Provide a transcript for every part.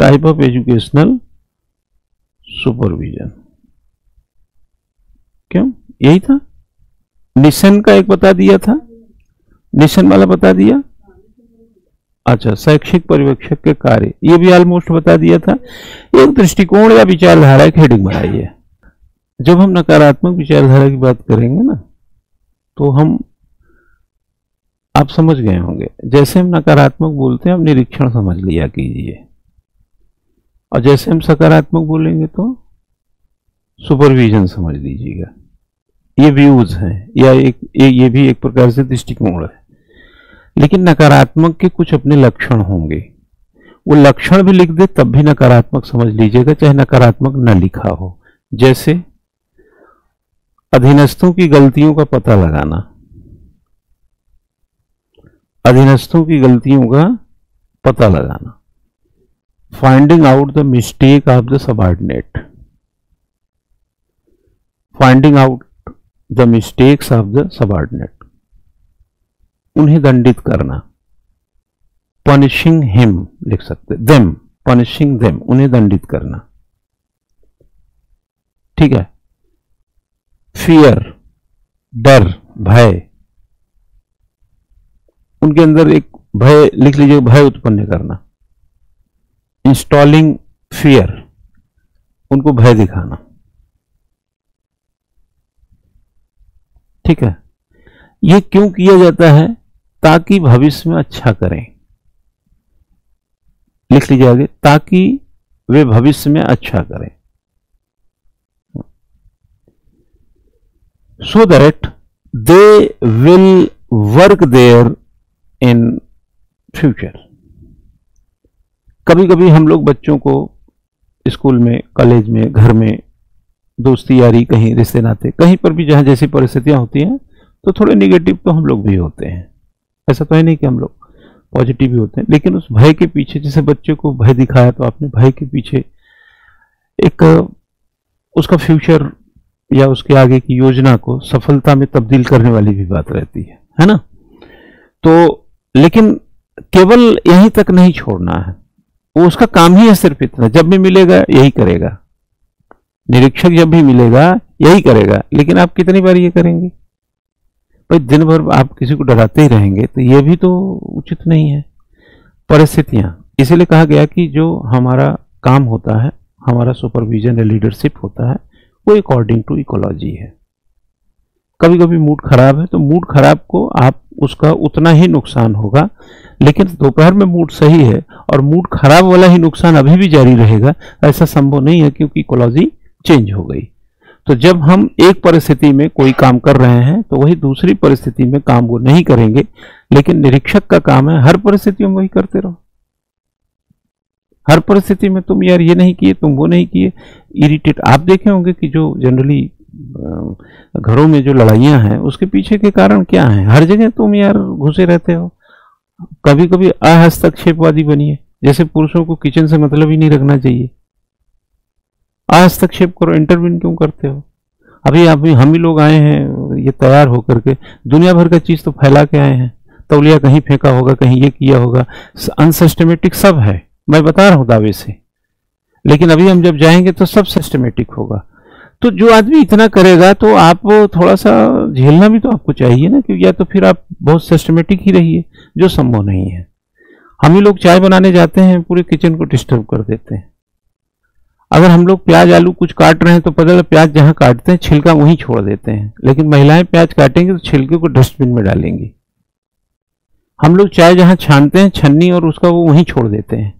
Type of educational supervision. क्यों, यही था। निशन का एक बता दिया था, निशन वाला बता दिया। अच्छा, शैक्षिक पर्यवेक्षक के कार्य, ये भी ऑलमोस्ट बता दिया था। एक दृष्टिकोण या विचारधारा की हेडिंग बनाई है। जब हम नकारात्मक विचारधारा की बात करेंगे ना, तो हम, आप समझ गए होंगे, जैसे हम नकारात्मक बोलते हैं, हम निरीक्षण समझ लिया कीजिए, और जैसे हम सकारात्मक बोलेंगे तो सुपरविजन समझ लीजिएगा। ये व्यूज हैं, या ये भी एक प्रकार से दृष्टिकोण है। लेकिन नकारात्मक के कुछ अपने लक्षण होंगे, वो लक्षण भी लिख दे तब भी नकारात्मक समझ लीजिएगा, चाहे नकारात्मक न लिखा हो। जैसे अधीनस्थों की गलतियों का पता लगाना, अधीनस्थों की गलतियों का पता लगाना, finding out the mistake of the subordinate, finding out the mistakes of the subordinate, उन्हें दंडित करना, पनिशिंग हिम लिख सकते, देम, पनिशिंग देम, उन्हें दंडित करना। ठीक है। फियर, डर, भय, उनके अंदर एक भय लिख लीजिए, भय उत्पन्न करना। इंस्टॉलिंग फियर, उनको भय दिखाना। ठीक है। ये क्यों किया जाता है? ताकि भविष्य में अच्छा करें। लिख लीजिए आगे, ताकि वे भविष्य में अच्छा करें। so that they will work there in future। कभी कभी हम लोग बच्चों को स्कूल में, कॉलेज में, घर में, दोस्ती यारी, कहीं रिश्ते नाते, कहीं पर भी जहां जैसी परिस्थितियां होती हैं, तो थोड़े निगेटिव तो हम लोग भी होते हैं। ऐसा तो है नहीं कि हम लोग पॉजिटिव भी होते हैं, लेकिन उस भय के पीछे, जैसे बच्चे को भय दिखाया तो आपने, भय के पीछे एक उसका फ्यूचर या उसके आगे की योजना को सफलता में तब्दील करने वाली भी बात रहती है ना। तो लेकिन केवल यहीं तक नहीं छोड़ना है, वो उसका काम ही है सिर्फ इतना, जब भी मिलेगा यही करेगा, निरीक्षक जब भी मिलेगा यही करेगा। लेकिन आप कितनी बार ये करेंगे भाई? दिन भर आप किसी को डराते ही रहेंगे तो ये भी तो उचित नहीं है। परिस्थितियां, इसीलिए कहा गया कि जो हमारा काम होता है, हमारा सुपरविजन या लीडरशिप होता है, वो अकॉर्डिंग टू इकोलॉजी है। कभी कभी मूड खराब है तो मूड खराब को आप, उसका उतना ही नुकसान होगा, लेकिन दोपहर में मूड सही है और मूड खराब वाला ही नुकसान अभी भी जारी रहेगा, ऐसा संभव नहीं है, क्योंकि इकोलॉजी चेंज हो गई। तो जब हम एक परिस्थिति में कोई काम कर रहे हैं तो वही दूसरी परिस्थिति में काम वो नहीं करेंगे, लेकिन निरीक्षक का काम है हर परिस्थिति में वही करते रहो। हर परिस्थिति में तुम यार ये नहीं किए, तुम वो नहीं किए, इरिटेट। आप देखे होंगे कि जो जनरली घरों में जो लड़ाइयां हैं उसके पीछे के कारण क्या है? हर जगह तुम यार घुसे रहते हो। कभी कभी अहस्तक्षेपवादी बनिए, जैसे पुरुषों को किचन से मतलब ही नहीं रखना चाहिए, हस्तक्षेप करो, इंटरवीन क्यों करते हो? अभी हम ही लोग आए हैं ये तैयार होकर के, दुनिया भर का चीज तो फैला के आए हैं, तौलिया कहीं फेंका होगा, कहीं ये किया होगा, अनसिस्टमेटिक सब है, मैं बता रहा हूं दावे से। लेकिन अभी हम जब जाएंगे तो सब सिस्टमेटिक होगा। तो जो आदमी इतना करेगा तो आप थोड़ा सा झेलना भी तो आपको चाहिए ना, क्योंकि या तो फिर आप बहुत सिस्टमेटिक ही रहिए, जो संभव नहीं है। हम ही लोग चाय बनाने जाते हैं, पूरे किचन को डिस्टर्ब कर देते हैं। अगर हम लोग प्याज आलू कुछ काट रहे हैं तो पता है प्याज जहां काटते हैं छिलका वहीं छोड़ देते हैं, लेकिन महिलाएं प्याज काटेंगे तो छिलके को डस्टबिन में डालेंगी। हम लोग चाय जहां छानते हैं छन्नी और उसका वो वहीं छोड़ देते हैं,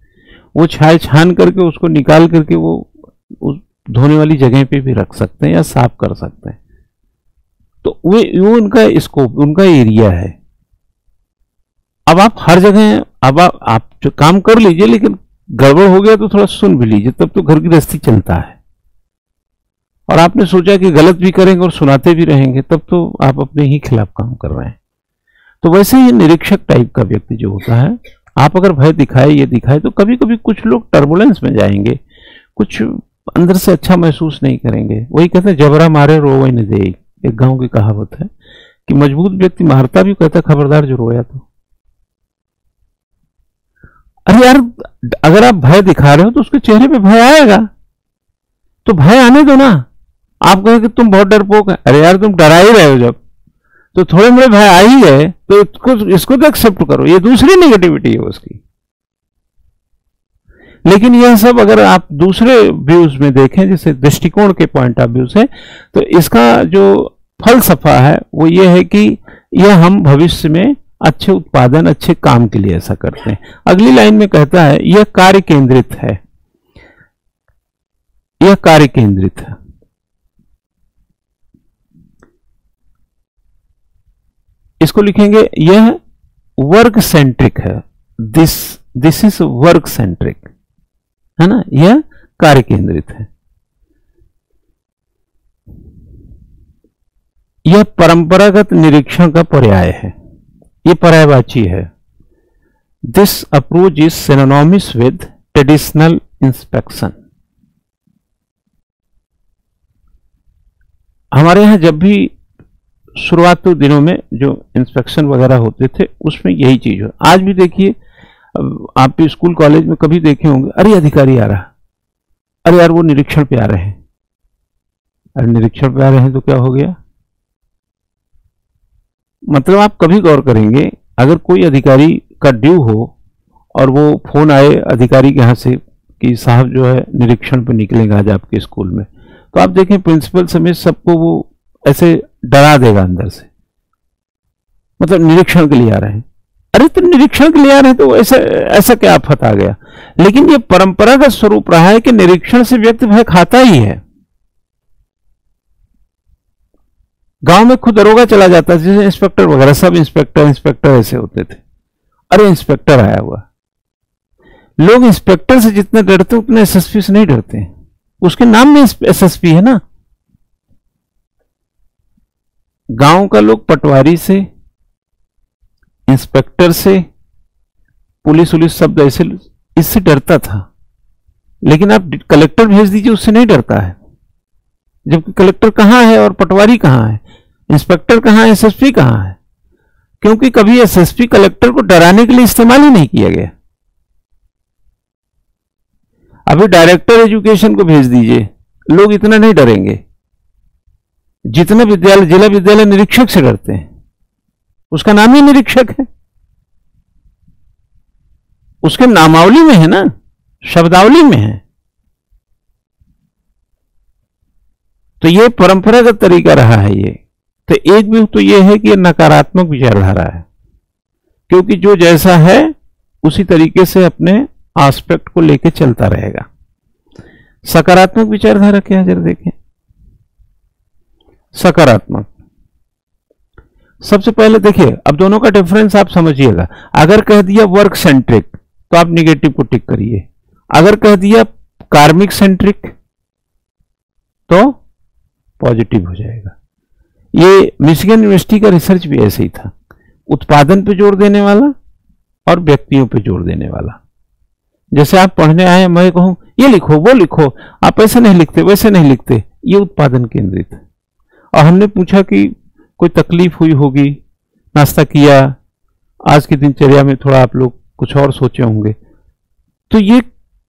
वो चाय छान करके उसको निकाल करके वो उस धोने वाली जगह पे भी रख सकते हैं या साफ कर सकते हैं। तो वो उनका स्कोप, उनका एरिया है। अब आप हर जगह, अब आप जो काम कर लीजिए, लेकिन गड़बड़ हो गया तो थोड़ा सुन भी लीजिए, तब तो घर गृहस्थी चलता है। और आपने सोचा कि गलत भी करेंगे और सुनाते भी रहेंगे, तब तो आप अपने ही खिलाफ काम कर रहे हैं। तो वैसे ही निरीक्षक टाइप का व्यक्ति जो होता है, आप अगर भय दिखाए, ये दिखाए, तो कभी कभी कुछ लोग टर्बुलेंस में जाएंगे, कुछ अंदर से अच्छा महसूस नहीं करेंगे। वही कहते हैं जबरा मारे रोवे न दे, एक गांव की कहावत है कि मजबूत व्यक्ति मारता भी, कहता खबरदार जो रोया तो। अरे यार अगर आप भय दिखा रहे हो तो उसके चेहरे पे भय आएगा, तो भय आने दो ना। आप कहें कि तुम बहुत डरपोक है, अरे यार तुम डरा ही रहे हो जब, तो थोड़े मोड़े भय आ ही गए तो इसको तो एक्सेप्ट करो, ये दूसरी नेगेटिविटी है उसकी। लेकिन यह सब अगर आप दूसरे व्यूज में देखें, जैसे दृष्टिकोण के पॉइंट ऑफ व्यू से, तो इसका जो फलसफा है वो ये है कि यह हम भविष्य में अच्छे उत्पादन, अच्छे काम के लिए ऐसा करते हैं। अगली लाइन में कहता है यह कार्य केंद्रित है, यह कार्य केंद्रित है। इसको लिखेंगे यह वर्क सेंट्रिक है, दिस इज वर्क सेंट्रिक, है ना, यह कार्य केंद्रित है। यह परंपरागत निरीक्षण का पर्याय है, यह पर्यायवाची है। This approach is synonymous with traditional inspection. हमारे यहां जब भी शुरुआती दिनों में जो इंस्पेक्शन वगैरह होते थे उसमें यही चीज हो। आज भी देखिए, आप भी स्कूल कॉलेज में कभी देखे होंगे, अरे अधिकारी आ रहा, अरे यार वो निरीक्षण पे आ रहे हैं। अरे निरीक्षण पे आ रहे हैं तो क्या हो गया? मतलब आप कभी गौर करेंगे, अगर कोई अधिकारी का ड्यू हो और वो फोन आए अधिकारी के यहां से कि साहब जो है निरीक्षण पे निकलेगा आज आपके स्कूल में, तो आप देखें प्रिंसिपल समेत सबको वो ऐसे डरा देगा अंदर से, मतलब निरीक्षण के लिए आ रहे हैं। अरे तो निरीक्षण के लिए आ रहे हैं तो ऐसा क्या आफत आ गया? लेकिन ये परंपरागत स्वरूप रहा है कि निरीक्षण से व्यक्ति भय खाता ही है। गांव में खुद दरोगा चला जाता, जैसे इंस्पेक्टर वगैरह, सब इंस्पेक्टर ऐसे होते थे। अरे इंस्पेक्टर आया हुआ, लोग इंस्पेक्टर से जितने डरते उतने एसएसपी से नहीं डरते। उसके नाम में एसएसपी है ना। गांव का लोग पटवारी से, इंस्पेक्टर से, पुलिस शब्द ऐसे इससे डरता था। लेकिन आप कलेक्टर भेज दीजिए, उससे नहीं डरता है। जबकि कलेक्टर कहां है और पटवारी कहां है, इंस्पेक्टर कहां है, एसएसपी कहां है? क्योंकि कभी एसएसपी कलेक्टर को डराने के लिए इस्तेमाल ही नहीं किया गया। अभी डायरेक्टर एजुकेशन को भेज दीजिए, लोग इतना नहीं डरेंगे जितना विद्यालय, जिला विद्यालय निरीक्षक से डरते हैं। उसका नाम ही निरीक्षक है, उसके नामावली में है ना, शब्दावली में है। तो ये परंपरागत तरीका रहा है ये। तो एक भी तो ये है कि ये नकारात्मक विचारधारा है, क्योंकि जो जैसा है उसी तरीके से अपने एस्पेक्ट को लेके चलता रहेगा। सकारात्मक विचारधारा क्या है जरा देखें। सकारात्मक, सबसे पहले देखिए, अब दोनों का डिफरेंस आप समझिएगा। अगर कह दिया वर्क सेंट्रिक तो आप निगेटिव को टिक करिए, अगर कह दिया कार्मिक सेंट्रिक तो पॉजिटिव हो जाएगा। ये मिशिगन यूनिवर्सिटी का रिसर्च भी ऐसे ही था, उत्पादन पे जोर देने वाला और व्यक्तियों पे जोर देने वाला। जैसे आप पढ़ने आए, मैं कहूं ये लिखो वो लिखो, आप ऐसे नहीं लिखते वैसे नहीं लिखते, ये उत्पादन केंद्रित है। और हमने पूछा कि कोई तकलीफ हुई होगी, नाश्ता किया, आज की दिनचर्या में थोड़ा आप लोग कुछ और सोचे होंगे, तो ये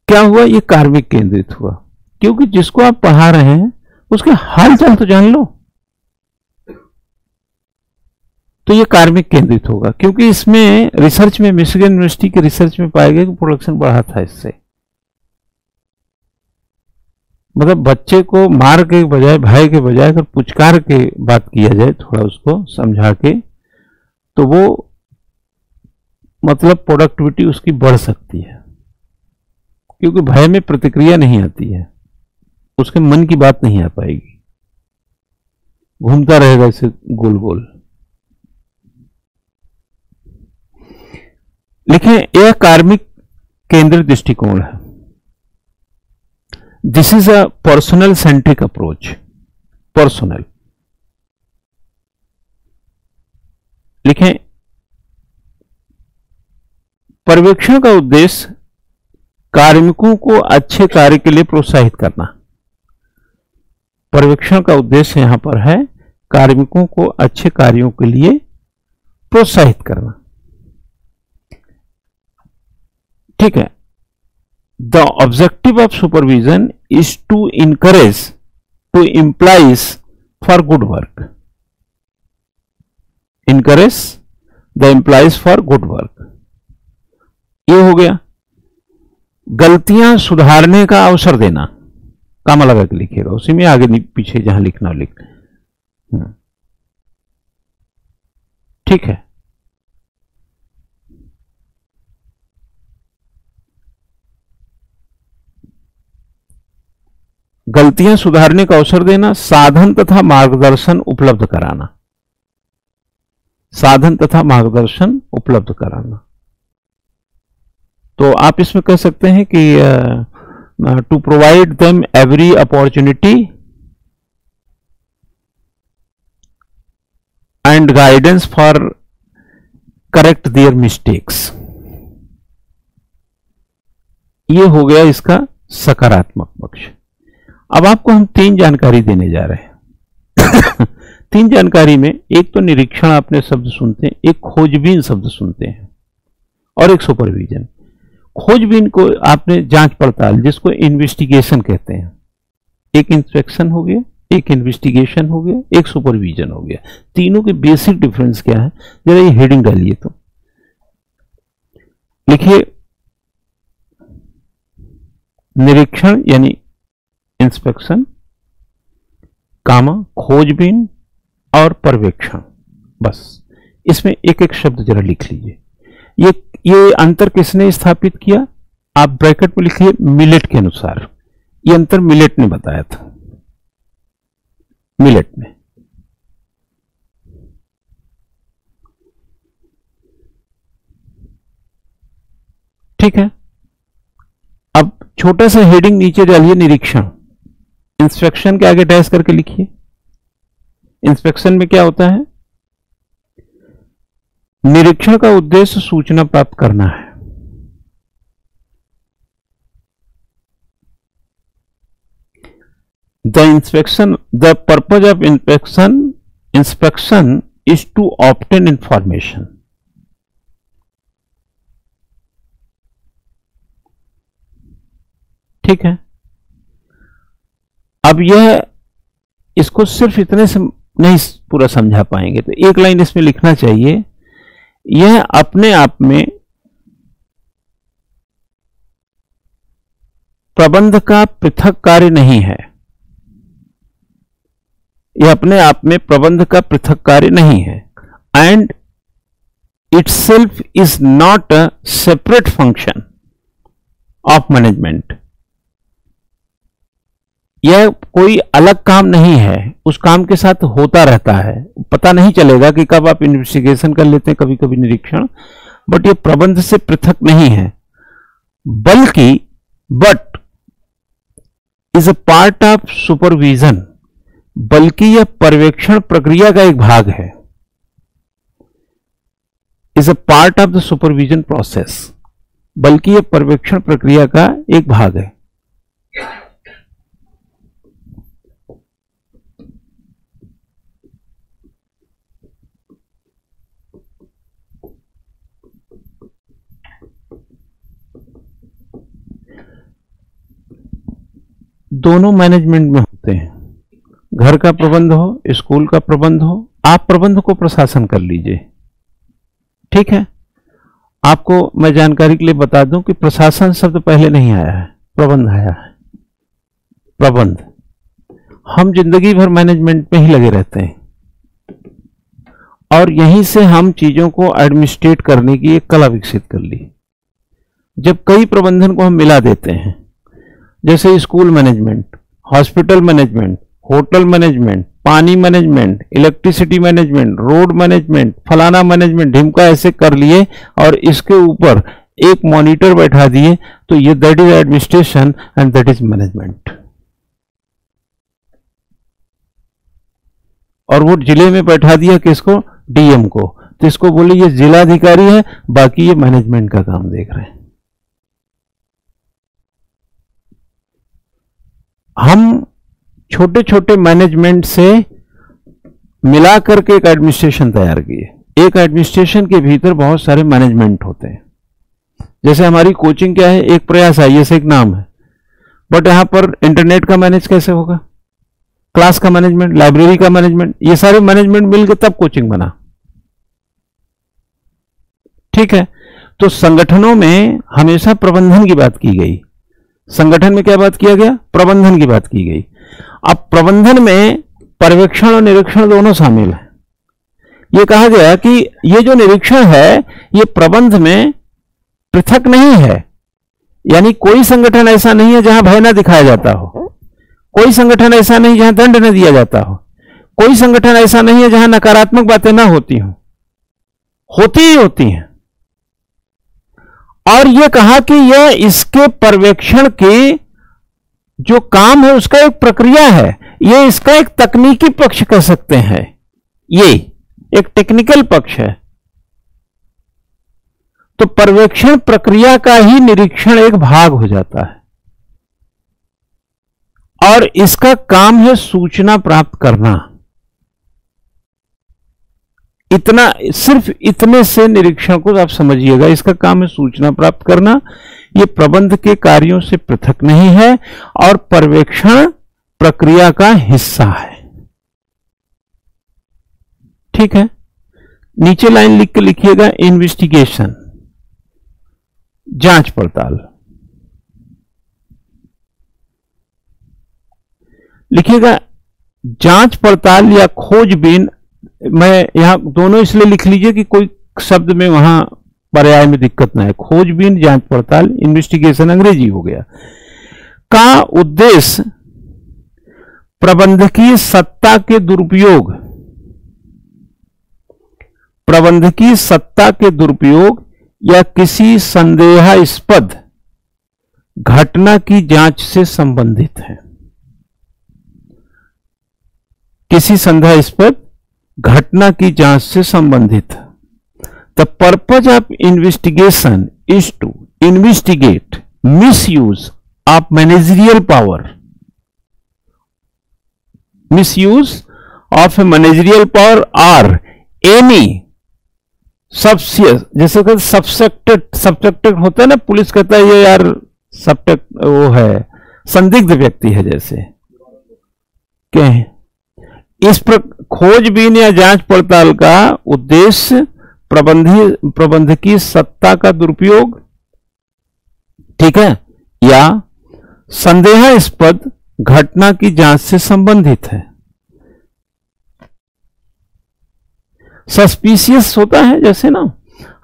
क्या हुआ? ये कार्मिक केंद्रित हुआ, क्योंकि जिसको आप पढ़ा रहे हैं उसके हाल चाल तो जान लो। तो ये कार्मिक केंद्रित होगा, क्योंकि इसमें रिसर्च में, मिशिगन यूनिवर्सिटी के रिसर्च में पाया गया कि प्रोडक्शन बढ़ा था इससे। मतलब बच्चे को मार के बजाय, भय के बजाय अगर पुचकार के बात किया जाए, थोड़ा उसको समझा के, तो वो मतलब प्रोडक्टिविटी उसकी बढ़ सकती है, क्योंकि भय में प्रतिक्रिया नहीं आती है, उसके मन की बात नहीं आ पाएगी, घूमता रहेगा इसे गोल गोल। लिखें, यह कार्मिक केंद्रित दृष्टिकोण है। This is a personal centric approach. Personal लिखें, पर्यवेक्षण का उद्देश्य कार्मिकों को अच्छे कार्य के लिए प्रोत्साहित करना। पर्यवेक्षण का उद्देश्य यहां पर है कार्मिकों को अच्छे कार्यों के लिए प्रोत्साहित करना। ठीक है, the objective of supervision is to encourage, to employees for good work, encourage the employees for good work. ये हो गया। गलतियां सुधारने का अवसर देना, कामा लगा के लिखिएगा, उसी में आगे पीछे जहां लिखना लिख। ठीक है। गलतियां सुधारने का अवसर देना, साधन तथा मार्गदर्शन उपलब्ध कराना, साधन तथा मार्गदर्शन उपलब्ध कराना। तो आप इसमें कह सकते हैं कि to provide them every opportunity and guidance for correct their mistakes. ये हो गया इसका सकारात्मक पक्ष। अब आपको हम 3 जानकारी देने जा रहे हैं। 3 जानकारी में एक तो निरीक्षण आपने शब्द सुनते हैं, एक खोजबीन शब्द सुनते हैं, और एक सुपरविजन। खोजबीन को आपने जांच पड़ताल, जिसको इन्वेस्टिगेशन कहते हैं। एक इंस्पेक्शन हो गया, एक इन्वेस्टिगेशन हो गया, एक सुपरविजन हो गया। तीनों के बेसिक डिफरेंस क्या है, जरा ये हेडिंग डालिए। तो लिखिए, निरीक्षण यानी इंस्पेक्शन, कामा खोजबीन और पर्यवेक्षण। बस इसमें एक एक शब्द जरा लिख लीजिए। ये अंतर किसने स्थापित किया? आप ब्रैकेट में लिखिए, मिलेट के अनुसार। ये अंतर मिलेट ने बताया था, मिलेट ने। ठीक है। अब छोटा सा हेडिंग नीचे डालिए, निरीक्षण। इंस्पेक्शन के आगे डैश करके लिखिए। इंस्पेक्शन में क्या होता है? निरीक्षण का उद्देश्य सूचना प्राप्त करना है। The purpose of inspection is to obtain information. ठीक है। अब यह, इसको सिर्फ इतने से नहीं पूरा समझा पाएंगे, तो एक लाइन इसमें लिखना चाहिए, यह अपने आप में प्रबंध का पृथक कार्य नहीं है। यह अपने आप में प्रबंध का पृथक कार्य नहीं है। And itself is not a separate function of management. यह कोई अलग काम नहीं है, उस काम के साथ होता रहता है। पता नहीं चलेगा कि कब आप इन्वेस्टिगेशन कर लेते हैं, कभी कभी निरीक्षण, बट ये प्रबंध से पृथक नहीं है, बल्कि but is a part of supervision, बल्कि यह पर्यवेक्षण प्रक्रिया का एक भाग है। Is a part of the supervision process, बल्कि यह पर्यवेक्षण प्रक्रिया का एक भाग है। दोनों मैनेजमेंट में होते हैं, घर का प्रबंध हो, स्कूल का प्रबंध हो। आप प्रबंध को प्रशासन कर लीजिए। ठीक है। आपको मैं जानकारी के लिए बता दूं कि प्रशासन शब्द पहले नहीं आया है, प्रबंध आया है। प्रबंध, हम जिंदगी भर मैनेजमेंट में ही लगे रहते हैं, और यहीं से हम चीजों को एडमिनिस्ट्रेट करने की एक कला विकसित कर ली। जब कई प्रबंधन को हम मिला देते हैं, जैसे school management, hospital management, hotel management, पानी management, electricity management, road management, फलाना मैनेजमेंट, ढिमका ऐसे कर लिए और इसके ऊपर एक मॉनिटर बैठा दिए, तो ये that is administration and that is management. और वो जिले में बैठा दिया किसको? डीएम को, तो इसको बोले ये जिलाधिकारी है, बाकी ये मैनेजमेंट का काम देख रहे हैं। हम छोटे छोटे मैनेजमेंट से मिला करके एक एडमिनिस्ट्रेशन तैयार किए। एक एडमिनिस्ट्रेशन के भीतर बहुत सारे मैनेजमेंट होते हैं। जैसे हमारी कोचिंग क्या है, एक प्रयास आईएएस एक नाम है, बट यहां पर इंटरनेट का मैनेज कैसे होगा, क्लास का मैनेजमेंट, लाइब्रेरी का मैनेजमेंट, ये सारे मैनेजमेंट मिलकर तब कोचिंग बना। ठीक है, तो संगठनों में हमेशा प्रबंधन की बात की गई। संगठन में क्या बात किया गया, प्रबंधन की बात की गई। अब प्रबंधन में पर्यवेक्षण और निरीक्षण दोनों शामिल है। यह कहा गया कि यह जो निरीक्षण है यह प्रबंध में पृथक नहीं है, यानी कोई संगठन ऐसा नहीं है जहां भय ना दिखाया जाता हो, कोई संगठन ऐसा नहीं जहां दंड न दिया जाता हो, कोई संगठन ऐसा नहीं है जहां नकारात्मक बातें ना होती हो, होती ही होती हैं। और यह कहा कि यह इसके पर्यवेक्षण की जो काम है उसका एक प्रक्रिया है, यह इसका एक तकनीकी पक्ष कह सकते हैं, ये एक टेक्निकल पक्ष है। तो पर्यवेक्षण प्रक्रिया का ही निरीक्षण एक भाग हो जाता है और इसका काम है सूचना प्राप्त करना। इतना, सिर्फ इतने से निरीक्षण को आप समझिएगा, इसका काम है सूचना प्राप्त करना। यह प्रबंध के कार्यों से पृथक नहीं है और पर्यवेक्षण प्रक्रिया का हिस्सा है। ठीक है, नीचे लाइन लिख के लिखिएगा, इन्वेस्टिगेशन, जांच पड़ताल लिखिएगा। जांच पड़ताल या खोजबीन, मैं यहां दोनों इसलिए लिख लीजिए कि कोई शब्द में वहां पर्याय में दिक्कत ना है। खोजबीन, जांच पड़ताल, इन्वेस्टिगेशन अंग्रेजी हो गया, का उद्देश्य प्रबंधकीय सत्ता के दुरुपयोग, प्रबंधकीय सत्ता के दुरुपयोग या किसी संदेहास्पद घटना की जांच से संबंधित है। किसी संदेहास्पद घटना की जांच से संबंधित। The purpose of investigation is to investigate misuse of managerial power, misuse of managerial power और एनी जैसे कहते सब्जेक्टेड होता है ना, पुलिस कहता है ये यार सब्जेक्ट वो है, संदिग्ध व्यक्ति है, जैसे क्या है। इस पर खोजबीन या जांच पड़ताल का उद्देश्य प्रबंधकीय सत्ता का दुरुपयोग, ठीक है, या संदेहास्पद घटना की जांच से संबंधित है। सस्पिशियस होता है जैसे ना,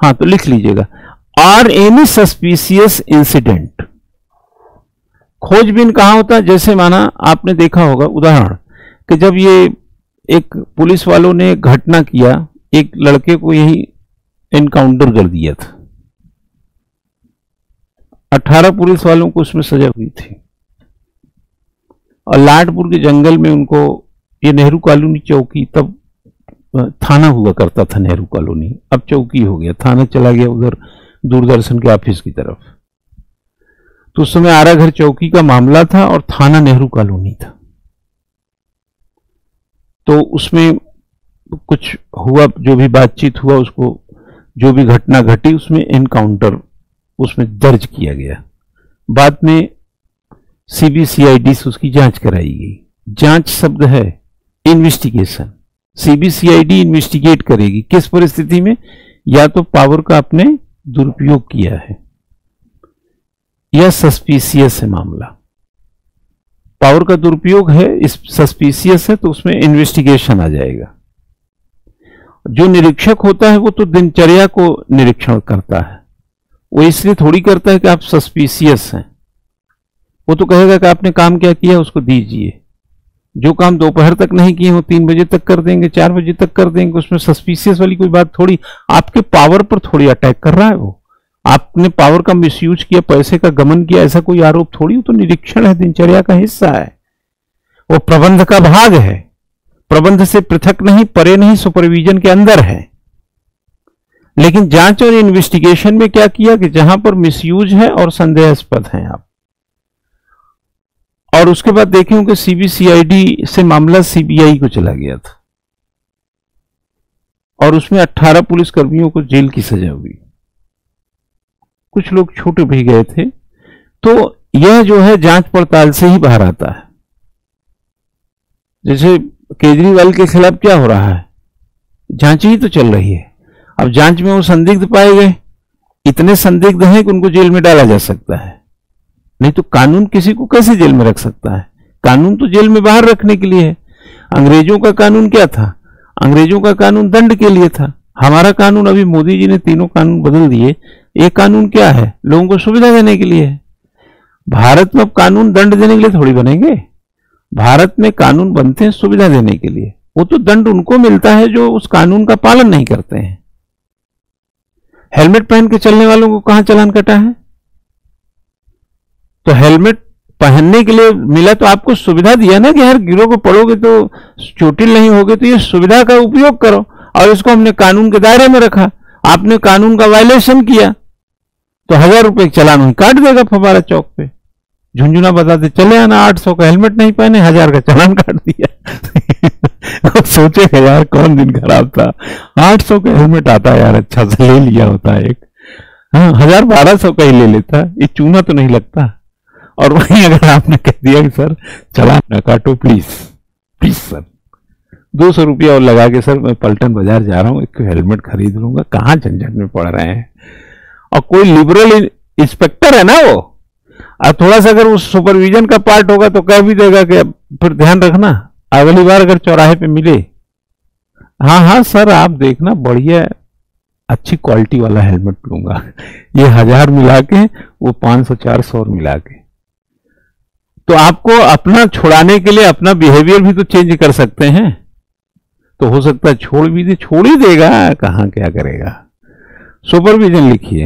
हाँ तो लिख लीजिएगा, आर एनी सस्पिशियस इंसिडेंट। खोजबीन कहां होता है, जैसे माना आपने देखा होगा उदाहरण कि जब ये एक पुलिस वालों ने घटना किया, एक लड़के को यही एनकाउंटर कर दिया था, 18 पुलिस वालों को उसमें सजा हुई थी और लाडपुर के जंगल में उनको, ये नेहरू कॉलोनी चौकी, तब थाना हुआ करता था नेहरू कॉलोनी, अब चौकी हो गया, थाना चला गया उधर दूरदर्शन के ऑफिस की तरफ। तो उस समय आरा घर चौकी का मामला था और थाना नेहरू कॉलोनी था। तो उसमें कुछ हुआ, जो भी बातचीत हुआ, उसको जो भी घटना घटी उसमें एनकाउंटर उसमें दर्ज किया गया। बाद में सीबीसीआईडी से उसकी जांच कराई गई। जांच शब्द है इन्वेस्टिगेशन, सीबीसीआईडी इन्वेस्टिगेट करेगी किस परिस्थिति में, या तो पावर का आपने दुरुपयोग किया है या सस्पिशियस है मामला। पावर का दुरुपयोग है, इस सस्पिशियस है, तो उसमें इन्वेस्टिगेशन आ जाएगा। जो निरीक्षक होता है वो तो दिनचर्या को निरीक्षण करता है, वो इसलिए थोड़ी करता है कि आप सस्पिशियस हैं। वो तो कहेगा कि आपने काम क्या किया उसको दीजिए, जो काम दोपहर तक नहीं किए वो 3 बजे तक कर देंगे, 4 बजे तक कर देंगे, उसमें सस्पिशियस वाली कोई बात थोड़ी। आपके पावर पर थोड़ी अटैक कर रहा है वो, आपने पावर का मिसयूज किया, पैसे का गमन किया, ऐसा कोई आरोप थोड़ी। वो तो निरीक्षण है, दिनचर्या का हिस्सा है, वो प्रबंध का भाग है, प्रबंध से पृथक नहीं, परे नहीं, सुपरविजन के अंदर है। लेकिन जांच और इन्वेस्टिगेशन में क्या किया कि जहां पर मिसयूज है और संदेहास्पद है आप, और उसके बाद देखे होंगे सीबीसीआईडी से मामला सीबीआई को चला गया था और उसमें 18 पुलिसकर्मियों को जेल की सजा हुई। कुछ लोग छोटे भी गए थे। तो यह जो है जांच पड़ताल से ही बाहर आता है। जैसे केजरीवाल के खिलाफ क्या हो रहा है, जांच ही तो चल रही है। अब जांच में वो संदिग्ध पाए गए, इतने संदिग्ध हैं कि उनको जेल में डाला जा सकता है। नहीं तो कानून किसी को कैसे जेल में रख सकता है? कानून तो जेल में बाहर रखने के लिए है। अंग्रेजों का कानून क्या था? अंग्रेजों का कानून दंड के लिए था। हमारा कानून, अभी मोदी जी ने तीनों कानून बदल दिए, एक कानून क्या है? लोगों को सुविधा देने के लिए है। भारत में अब कानून दंड देने के लिए थोड़ी बनेंगे। भारत में कानून बनते हैं सुविधा देने के लिए। वो तो दंड उनको मिलता है जो उस कानून का पालन नहीं करते हैं। हेलमेट पहन के चलने वालों को कहां चालान कटा है? तो हेलमेट पहनने के लिए मिला तो आपको सुविधा दिया ना कि हर गिरोह को पढ़ोगे तो चोटिल नहीं होगे, तो ये सुविधा का उपयोग करो। और इसको हमने कानून के दायरे में रखा। आपने कानून का वायलेशन किया तो 1000 रुपए का चालान वहीं काट देगा फव्वारा चौक पे। झुंझुना बताते चले आना, 800 का हेलमेट नहीं पहने, 1000 का चालान काट दिया। सोचेगा यार कौन दिन खराब था, 800 का हेलमेट आता यार, अच्छा से ले लिया होता एक। हाँ, 1000-1200 का ही ले लेता, ये चूना तो नहीं लगता। और वहीं अगर आपने कह दिया कि सर चालान ना काटो प्लीज, प्लीज सर 200 रुपया और लगा के, सर मैं पलटन बाजार जा रहा हूँ, एक हेलमेट खरीद लूंगा, कहाँ झंझट में पड़ रहे हैं। और कोई लिबरल इंस्पेक्टर है ना वो, और थोड़ा सा अगर उस सुपरविजन का पार्ट होगा तो कह भी देगा कि फिर ध्यान रखना अगली बार अगर चौराहे पे मिले, हाँ हाँ सर आप देखना बढ़िया अच्छी क्वालिटी वाला हेलमेट लूंगा, ये 1000 मिला के वो 500-400 और मिला के। तो आपको अपना छुड़ाने के लिए अपना बिहेवियर भी तो चेंज कर सकते हैं। तो हो सकता है छोड़ भी दे, छोड़ ही देगा, कहां क्या करेगा। सुपरविजन लिखिए,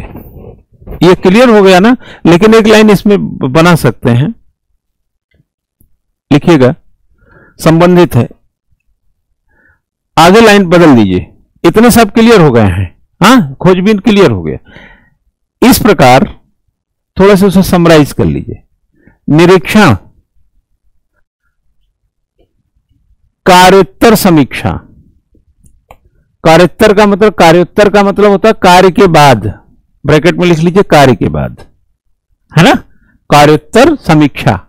ये क्लियर हो गया ना। लेकिन एक लाइन इसमें बना सकते हैं, लिखिएगा, संबंधित है, आगे लाइन बदल दीजिए। इतने सब क्लियर हो गए हैं। हाँ, खोजबीन क्लियर हो गया। इस प्रकार थोड़ा सा उसे समराइज कर लीजिए। निरीक्षण, कार्योत्तर समीक्षा। कार्योत्तर का मतलब होता है कार्य के बाद, ब्रैकेट में लिख लीजिए कार्य के बाद, है ना। कार्योत्तर समीक्षा।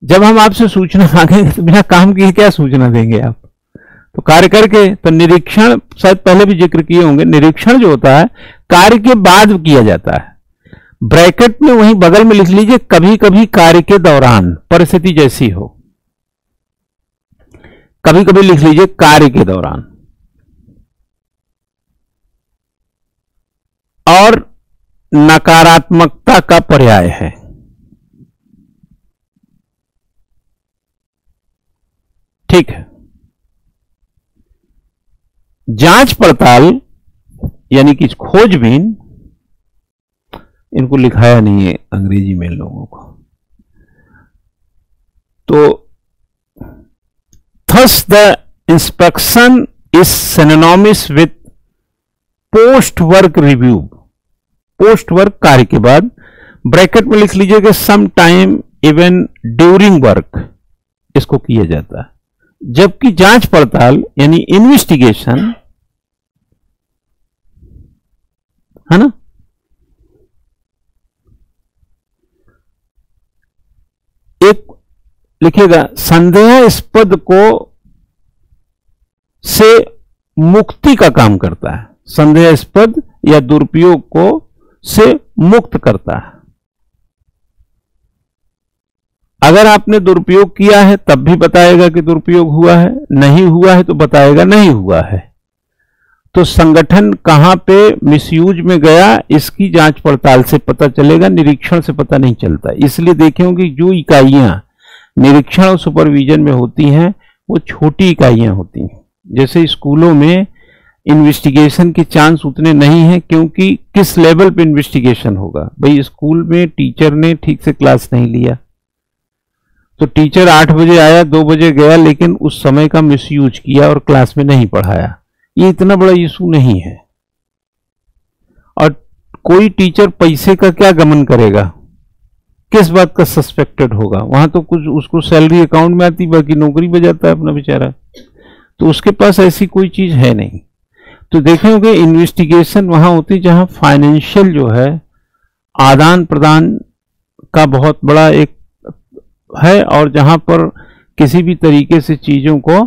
जब हम आपसे सूचना मांगेंगे तो बिना काम किए क्या सूचना देंगे आप? तो कार्य करके। तो निरीक्षण शायद पहले भी जिक्र किए होंगे, निरीक्षण जो होता है कार्य के बाद किया जाता है। ब्रैकेट में वहीं बगल में लिख लीजिए कभी कभी कार्य के दौरान, परिस्थिति जैसी हो, कभी कभी लिख लीजिए कार्य के दौरान। और नकारात्मकता का पर्याय है। ठीक है। जांच पड़ताल यानी कि खोजबीन, इनको लिखाया नहीं है अंग्रेजी में लोगों को। तो thus the inspection is synonymous with post work review. Post work कार्य के बाद, ब्रैकेट में लिख लीजिएगा some time even during work, इसको किया जाता है। जबकि जांच पड़ताल यानी इन्वेस्टिगेशन, है ना, एक लिखिएगा संदेहास्पद को से मुक्ति का काम करता है। संदेहास्पद या दुरुपयोग को से मुक्त करता है। अगर आपने दुरुपयोग किया है तब भी बताएगा कि दुरुपयोग हुआ है, नहीं हुआ है तो बताएगा नहीं हुआ है। तो संगठन कहां पे मिसयूज में गया इसकी जांच पड़ताल से पता चलेगा, निरीक्षण से पता नहीं चलता। इसलिए देखे होंगे जो इकाइयां निरीक्षण और सुपरविजन में होती हैं वो छोटी इकाइयां होती हैं। जैसे स्कूलों में इन्वेस्टिगेशन के चांस उतने नहीं हैं, क्योंकि किस लेवल पे इन्वेस्टिगेशन होगा। भाई स्कूल में टीचर ने ठीक से क्लास नहीं लिया, तो टीचर 8 बजे आया 2 बजे गया, लेकिन उस समय का मिसयूज किया और क्लास में नहीं पढ़ाया, ये इतना बड़ा इशू नहीं है। और कोई टीचर पैसे का क्या गमन करेगा, किस बात का सस्पेक्टेड होगा? वहां तो कुछ उसको सैलरी अकाउंट में आती, बाकी नौकरी पे जाता है अपना बेचारा, तो उसके पास ऐसी कोई चीज है नहीं। तो देखेंगे इन्वेस्टिगेशन वहां होती जहां फाइनेंशियल जो है आदान प्रदान का बहुत बड़ा एक है, और जहां पर किसी भी तरीके से चीजों को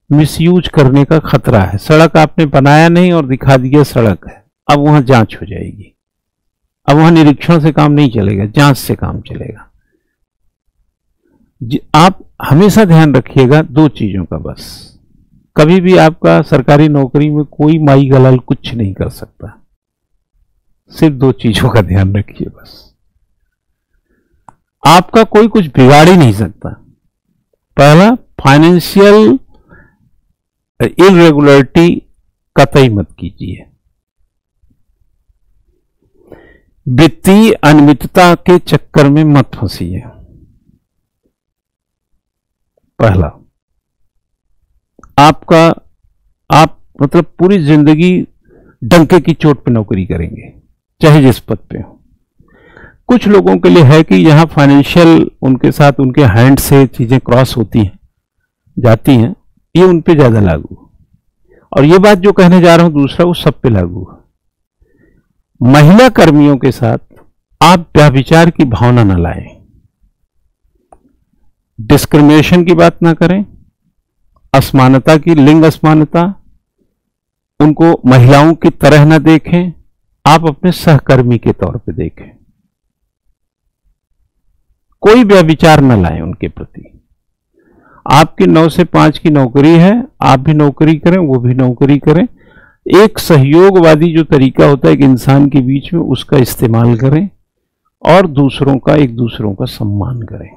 मिसयूज करने का खतरा है। सड़क आपने बनाया नहीं और दिखा दिया सड़क है, अब वहां जांच हो जाएगी। अब वहां निरीक्षण से काम नहीं चलेगा, जांच से काम चलेगा। आप हमेशा ध्यान रखिएगा दो चीजों का बस। कभी भी आपका सरकारी नौकरी में कोई माई गलाल कुछ नहीं कर सकता। सिर्फ दो चीजों का ध्यान रखिए बस। आपका कोई कुछ बिगाड़ ही नहीं सकता। पहला, फाइनेंशियल इरेगुलरिटी कतई मत कीजिए। वित्तीय अनियमितता के चक्कर में मत फंसिए। पहला, आप मतलब पूरी जिंदगी डंके की चोट पे नौकरी करेंगे, चाहे जिस पद पे हो। कुछ लोगों के लिए है कि यहां फाइनेंशियल उनके साथ उनके हैंड से चीजें क्रॉस होती हैं, जाती हैं, ये उन पे ज्यादा लागू। और ये बात जो कहने जा रहा हूं दूसरा, वो सब पे लागू है। महिला कर्मियों के साथ आप व्यभिचार की भावना न लाएं, डिस्क्रिमिनेशन की बात ना करें, असमानता की, लिंग असमानता, उनको महिलाओं की तरह न देखें, आप अपने सहकर्मी के तौर पे देखें। कोई व्यभिचार न लाएं उनके प्रति। आपकी 9 से 5 की नौकरी है, आप भी नौकरी करें, वो भी नौकरी करें। एक सहयोगवादी जो तरीका होता है एक इंसान के बीच में, उसका इस्तेमाल करें और दूसरों का, एक दूसरों का सम्मान करें।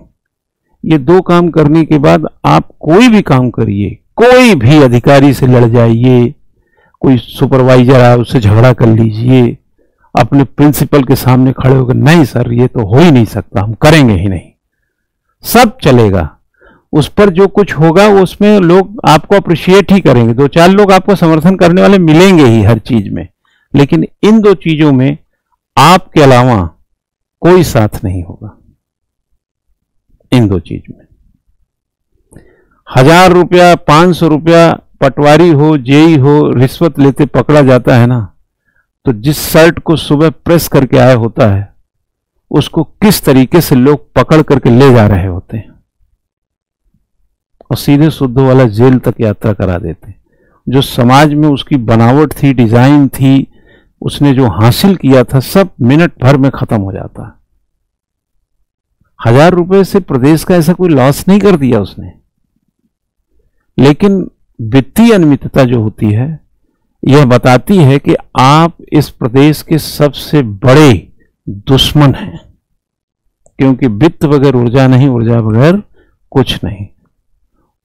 ये दो काम करने के बाद आप कोई भी काम करिए, कोई भी अधिकारी से लड़ जाइए, कोई सुपरवाइजर आए उससे झगड़ा कर लीजिए, अपने प्रिंसिपल के सामने खड़े होकर नहीं सर ये तो हो ही नहीं सकता, हम करेंगे ही नहीं, सब चलेगा। उस पर जो कुछ होगा उसमें लोग आपको अप्रिशिएट ही करेंगे, 2-4 लोग आपको समर्थन करने वाले मिलेंगे ही हर चीज में, लेकिन इन दो चीजों में आपके अलावा कोई साथ नहीं होगा। इन दो चीज में 1000 रुपया, 500 रुपया पटवारी हो, जेई हो, रिश्वत लेते पकड़ा जाता है ना, तो जिस शर्ट को सुबह प्रेस करके आया होता है उसको किस तरीके से लोग पकड़ करके ले जा रहे होते हैं और सीधे शुद्ध वाला जेल तक यात्रा करा देते हैं। जो समाज में उसकी बनावट थी, डिजाइन थी, उसने जो हासिल किया था, सब मिनट भर में खत्म हो जाता है। 1000 रुपए से प्रदेश का ऐसा कोई लॉस नहीं कर दिया उसने। लेकिन वित्तीय अनियमितता जो होती है यह बताती है कि आप इस प्रदेश के सबसे बड़े दुश्मन हैं, क्योंकि वित्त बगैर ऊर्जा नहीं, ऊर्जा बगैर कुछ नहीं।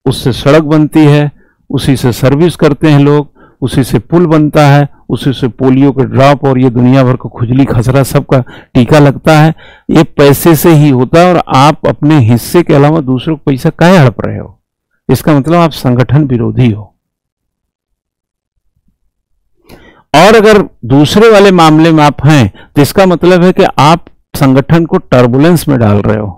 उससे सड़क बनती है, उसी से सर्विस करते हैं लोग, उसी से पुल बनता है, उसी से पोलियो के ड्रॉप और ये दुनिया भर का खुजली खसरा सबका टीका लगता है। ये पैसे से ही होता है और आप अपने हिस्से के अलावा दूसरों को पैसा काहे हड़प रहे हो? इसका मतलब आप संगठन विरोधी हो। और अगर दूसरे वाले मामले में आप हैं तो इसका मतलब है कि आप संगठन को टर्बुलेंस में डाल रहे हो।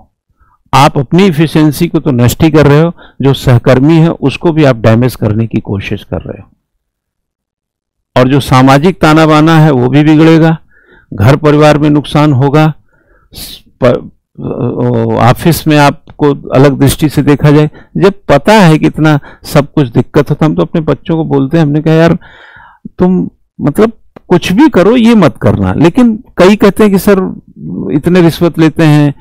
आप अपनी इफिशिएंसी को तो नष्ट ही कर रहे हो, जो सहकर्मी है उसको भी आप डैमेज करने की कोशिश कर रहे हो। और जो सामाजिक ताना बाना है वो भी बिगड़ेगा, घर परिवार में नुकसान होगा, ऑफिस में आपको अलग दृष्टि से देखा जाए। जब पता है कि इतना सब कुछ दिक्कत होता, हम तो अपने बच्चों को बोलते हैं, हमने कहा यार तुम मतलब कुछ भी करो ये मत करना, लेकिन कई कहते हैं कि सर इतने रिश्वत लेते हैं।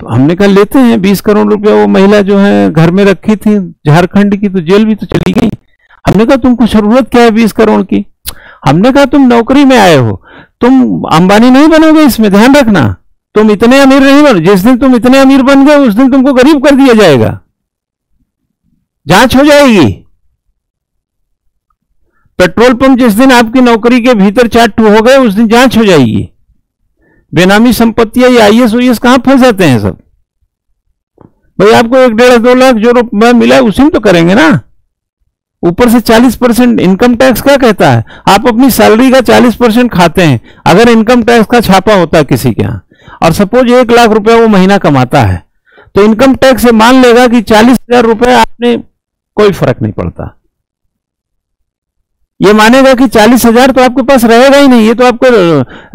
हमने कहा लेते हैं, 20 करोड़ रुपया वो महिला जो है घर में रखी थी झारखंड की, तो जेल भी तो चली गई। हमने कहा तुमको जरूरत क्या है 20 करोड़ की? हमने कहा तुम नौकरी में आए हो, तुम अंबानी नहीं बनोगे, इसमें ध्यान रखना। तुम इतने अमीर नहीं बनो, जिस दिन तुम इतने अमीर बन गए उस दिन तुमको गरीब कर दिया जाएगा, जांच हो जाएगी। पेट्रोल पंप जिस दिन आपकी नौकरी के भीतर 4 हो गए उस दिन जांच हो जाएगी। बेनामी संपत्तियां या आईएएस ओईएस कहां फंस जाते हैं सब? भाई आपको 1-1.5-2 लाख जो रुपया मिला उसी में तो करेंगे ना। ऊपर से 40% इनकम टैक्स क्या कहता है? आप अपनी सैलरी का 40% खाते हैं। अगर इनकम टैक्स का छापा होता है किसी के यहां और सपोज 1 लाख रुपया वो महीना कमाता है, तो इनकम टैक्स से मान लेगा कि 40,000 रुपए आपने, कोई फर्क नहीं पड़ता। ये मानेगा कि 40,000 तो आपके पास रहेगा ही नहीं, ये तो आपका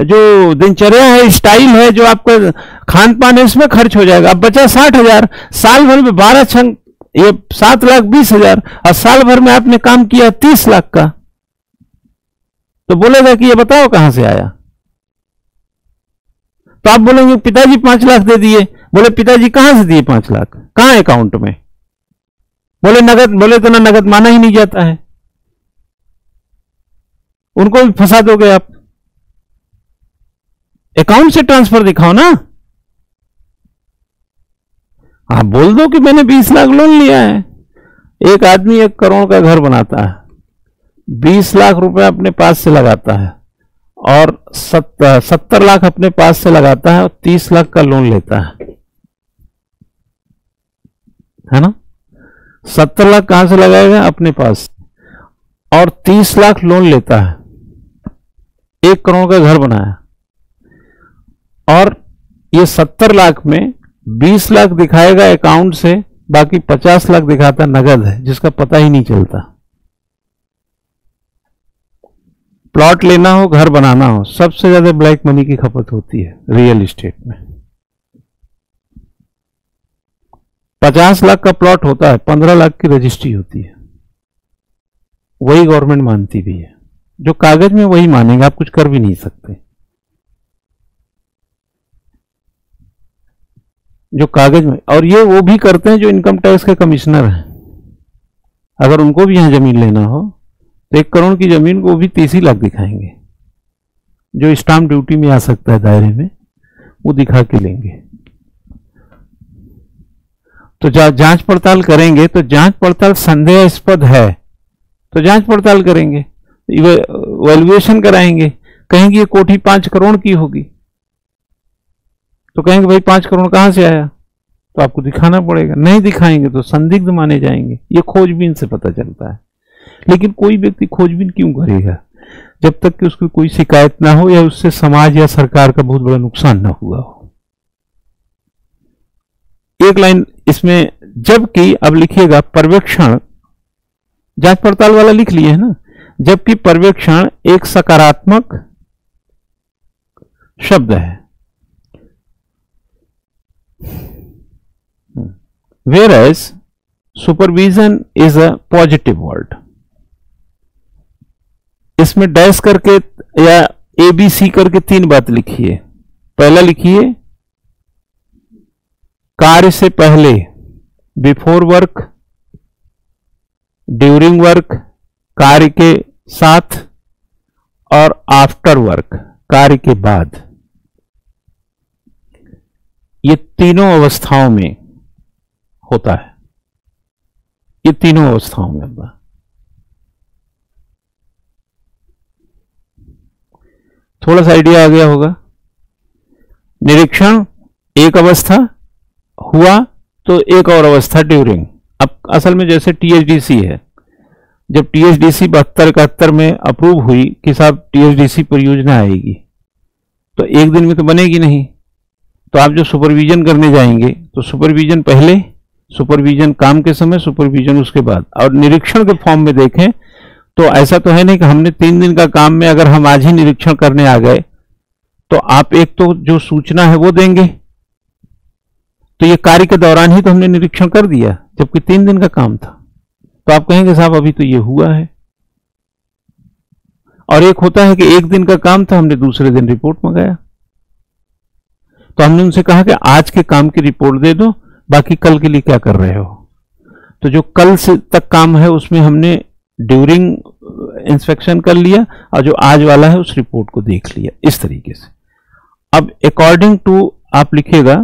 जो दिनचर्या है, स्टाइल है, जो आपका खान पान है, इसमें खर्च हो जाएगा। अब बचा 60,000, साल भर में 12 छंग, ये 7,20,000, और साल भर में आपने काम किया 30 लाख का, तो बोलेगा कि ये बताओ कहां से आया। तो आप बोलेंगे पिताजी 5 लाख दे दिए। बोले पिताजी कहां से दिए 5 लाख, कहां अकाउंट में? बोले नगद। बोले तो ना नगद माना ही नहीं जाता है। उनको भी फंसा दोगे आप। अकाउंट से ट्रांसफर दिखाओ ना। आप बोल दो कि मैंने 20 लाख लोन लिया है। एक आदमी 1 करोड़ का घर बनाता है, 20 लाख रुपए अपने पास से लगाता है, और 70 लाख अपने पास से लगाता है, और 30 लाख का लोन लेता है ना। 70 लाख कहां से लगाएगा? अपने पास, और 30 लाख लोन लेता है। 1 करोड़ का घर बनाया, और ये 70 लाख में 20 लाख दिखाएगा अकाउंट से, बाकी 50 लाख दिखाता नगद है, जिसका पता ही नहीं चलता। प्लॉट लेना हो, घर बनाना हो, सबसे ज्यादा ब्लैक मनी की खपत होती है रियल एस्टेट में। 50 लाख का प्लॉट होता है, 15 लाख की रजिस्ट्री होती है। वही गवर्नमेंट मानती भी है, जो कागज में वही मानेंगे, आप कुछ कर भी नहीं सकते। जो कागज में, और ये वो भी करते हैं जो इनकम टैक्स के कमिश्नर हैं। अगर उनको भी यहां जमीन लेना हो तो 1 करोड़ की जमीन को भी 30 लाख दिखाएंगे। जो स्टाम्प ड्यूटी में आ सकता है दायरे में, वो दिखा के लेंगे। तो जांच पड़ताल करेंगे, तो जांच पड़ताल संदेहास्पद है तो जांच पड़ताल करेंगे, वैल्यूएशन कराएंगे। कहेंगे ये कोठी 5 करोड़ की होगी, तो कहेंगे भाई 5 करोड़ कहां से आया, तो आपको दिखाना पड़ेगा। नहीं दिखाएंगे तो संदिग्ध माने जाएंगे। ये खोजबीन से पता चलता है। लेकिन कोई व्यक्ति खोजबीन क्यों करेगा? जब तक कि उसकी कोई शिकायत ना हो, या उससे समाज या सरकार का बहुत बड़ा नुकसान ना हुआ हो। एक लाइन इसमें, जबकि, अब लिखिएगा पर्यवेक्षण, जांच पड़ताल वाला लिख लिए है ना। जबकि पर्यवेक्षण एक सकारात्मक शब्द है, whereas supervision is a positive word। इसमें डैश करके या ABC करके 3 बात लिखिए। पहला लिखिए कार्य से पहले, बिफोर वर्क, ड्यूरिंग वर्क कार्य के साथ, और आफ्टर वर्क कार्य के बाद। ये तीनों अवस्थाओं में होता है। ये तीनों अवस्थाओं में होगा। थोड़ा सा आइडिया आ गया होगा। निरीक्षण एक अवस्था हुआ, तो एक और अवस्था ड्यूरिंग। अब असल में जैसे THDC है, जब THDC 72-71 में अप्रूव हुई कि साहब THDC परियोजना आएगी, तो एक दिन में तो बनेगी नहीं। तो आप जो सुपरविजन करने जाएंगे, तो सुपरविजन पहले, सुपरविजन काम के समय, सुपरविजन उसके बाद। और निरीक्षण के फॉर्म में देखें तो ऐसा तो है नहीं कि हमने 3 दिन का काम में अगर हम आज ही निरीक्षण करने आ गए, तो आप एक तो जो सूचना है वो देंगे, तो ये कार्य के दौरान ही तो हमने निरीक्षण कर दिया, जबकि 3 दिन का काम था। तो आप कहेंगे साहब अभी तो ये हुआ है। और एक होता है कि 1 दिन का काम था, हमने दूसरे दिन रिपोर्ट मंगाया, तो हमने उनसे कहा कि आज के काम की रिपोर्ट दे दो, बाकी कल के लिए क्या कर रहे हो। तो जो कल से तक काम है उसमें हमने ड्यूरिंग इंस्पेक्शन कर लिया, और जो आज वाला है उस रिपोर्ट को देख लिया। इस तरीके से अब अकॉर्डिंग टू आप लिखिएगा